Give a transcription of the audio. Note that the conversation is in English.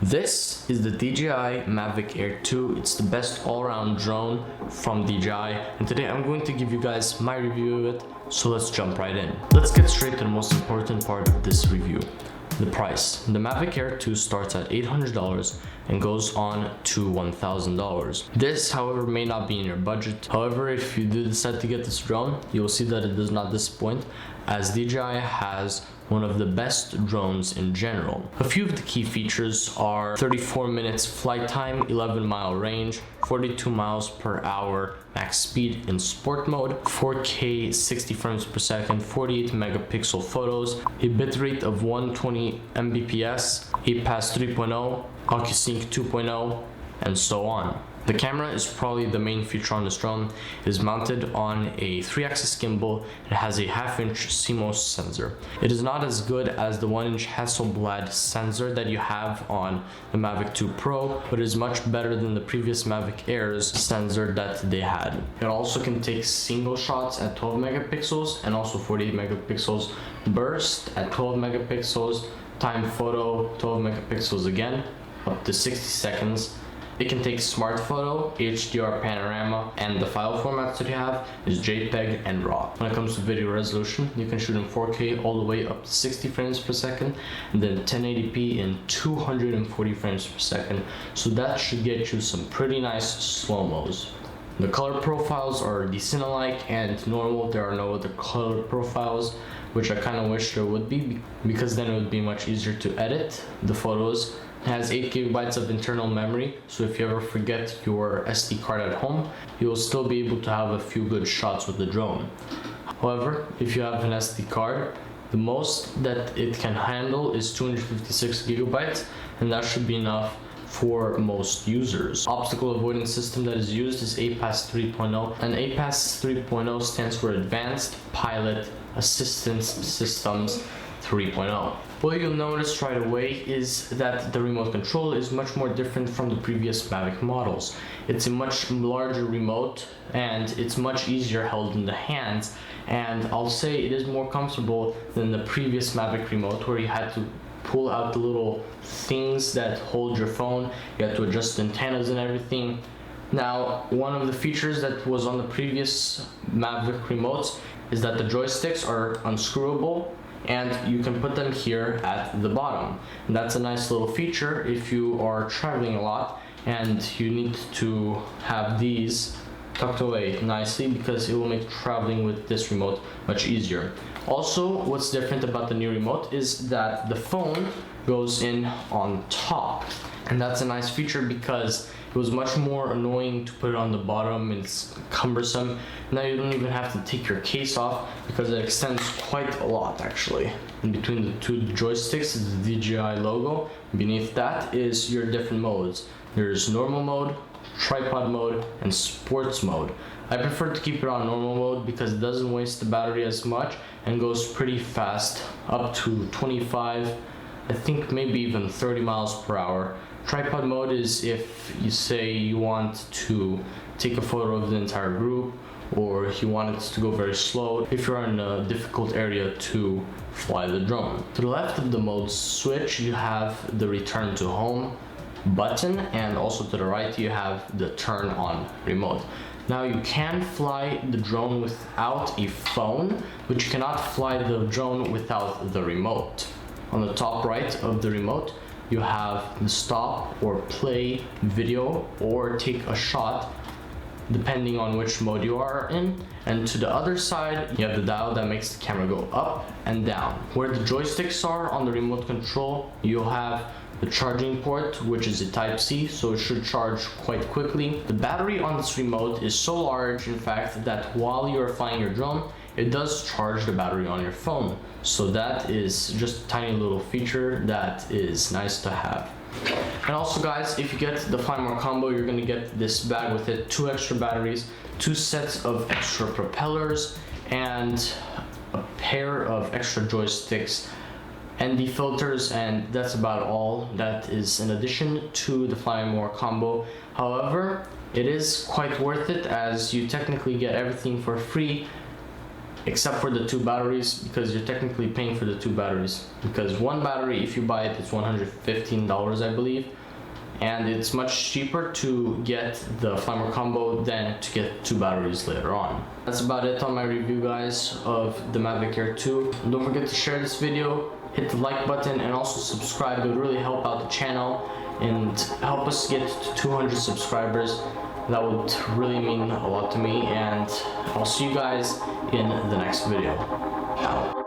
This is the DJI Mavic Air 2. It's the best all-around drone from DJI, and today I'm going to give you guys my review of it, so let's jump right in. Let's get straight to the most important part of this review, the price. The Mavic Air 2 starts at $800 and goes on to $1,000. This, however, may not be in your budget. However, if you do decide to get this drone, you'll see that it does not disappoint, as DJI has one of the best drones in general. A few of the key features are 34 minutes flight time, 11-mile range, 42 miles per hour max speed in sport mode, 4K 60 frames per second, 48 megapixel photos, a bitrate of 120 Mbps, APAS 3.0, OcuSync 2.0, and so on. The camera is probably the main feature on this drone. It is mounted on a 3-axis gimbal. It has a 1/2-inch CMOS sensor. It is not as good as the 1-inch Hasselblad sensor that you have on the Mavic 2 Pro, but it is much better than the previous Mavic Air's sensor that they had. It also can take single shots at 12 megapixels and also 48 megapixels, burst at 12 megapixels, time photo 12 megapixels again, up to 60 seconds. It can take smart photo, HDR panorama, and the file formats that you have is JPEG and RAW. When it comes to video resolution, you can shoot in 4K all the way up to 60 frames per second, and then 1080p in 240 frames per second. So that should get you some pretty nice slow-mos. The color profiles are decent alike and normal. There are no other color profiles, which I kind of wish there would be, because then it would be much easier to edit the photos. It has 8 gigabytes of internal memory, so if you ever forget your SD card at home, you'll still be able to have a few good shots with the drone. However, if you have an SD card, the most that it can handle is 256 gigabytes, and that should be enough for most users. Optical avoidance system that is used is APAS 3.0, and APAS 3.0 stands for Advanced Pilot Assistance Systems 3.0. What you'll notice right away is that the remote control is much more different from the previous Mavic models. It's a much larger remote and it's much easier held in the hands, and I'll say it is more comfortable than the previous Mavic remote, where you had to pull out the little things that hold your phone. You had to adjust antennas and everything. Now, one of the features that was on the previous Mavic remotes is that the joysticks are unscrewable, and you can put them here at the bottom. And that's a nice little feature if you are traveling a lot and you need to have these tucked away nicely, because it will make traveling with this remote much easier. Also, what's different about the new remote is that the phone goes in on top, and that's a nice feature because it was much more annoying to put it on the bottom. It's cumbersome. Now you don't even have to take your case off, because it extends quite a lot actually. In between the two joysticks is the DJI logo. Beneath that is your different modes. There's normal mode, tripod mode, and sports mode. I prefer to keep it on normal mode because it doesn't waste the battery as much and goes pretty fast, up to 25, I think maybe even 30 miles per hour. Tripod mode is if you say you want to take a photo of the entire group, or you want it to go very slow if you're in a difficult area to fly the drone. To the left of the mode switch, you have the return to home button, and also to the right you have the turn on remote. Now you can fly the drone without a phone, but you cannot fly the drone without the remote. On the top right of the remote, you have the stop or play video or take a shot, depending on which mode you are in. And to the other side, you have the dial that makes the camera go up and down. Where the joysticks are on the remote control, you'll have the charging port, which is a Type-C, so it should charge quite quickly. The battery on this remote is so large, in fact, that while you are flying your drone, it does charge the battery on your phone. So that is just a tiny little feature that is nice to have. And also guys, if you get the Fly More combo, you're gonna get this bag with it, 2 extra batteries, 2 sets of extra propellers, and a pair of extra joysticks, ND filters, and that's about all. That is in addition to the Fly More combo. However, it is quite worth it, as you technically get everything for free except for the 2 batteries, because you're technically paying for the 2 batteries, because 1 battery, if you buy it, it's $115, I believe, and it's much cheaper to get the Flamer combo than to get 2 batteries later on. That's about it on my review, guys, of the Mavic Air 2. And don't forget to share this video, hit the like button, and also subscribe. It would really help out the channel and help us get to 200 subscribers. That would really mean a lot to me, and I'll see you guys in the next video. Ciao.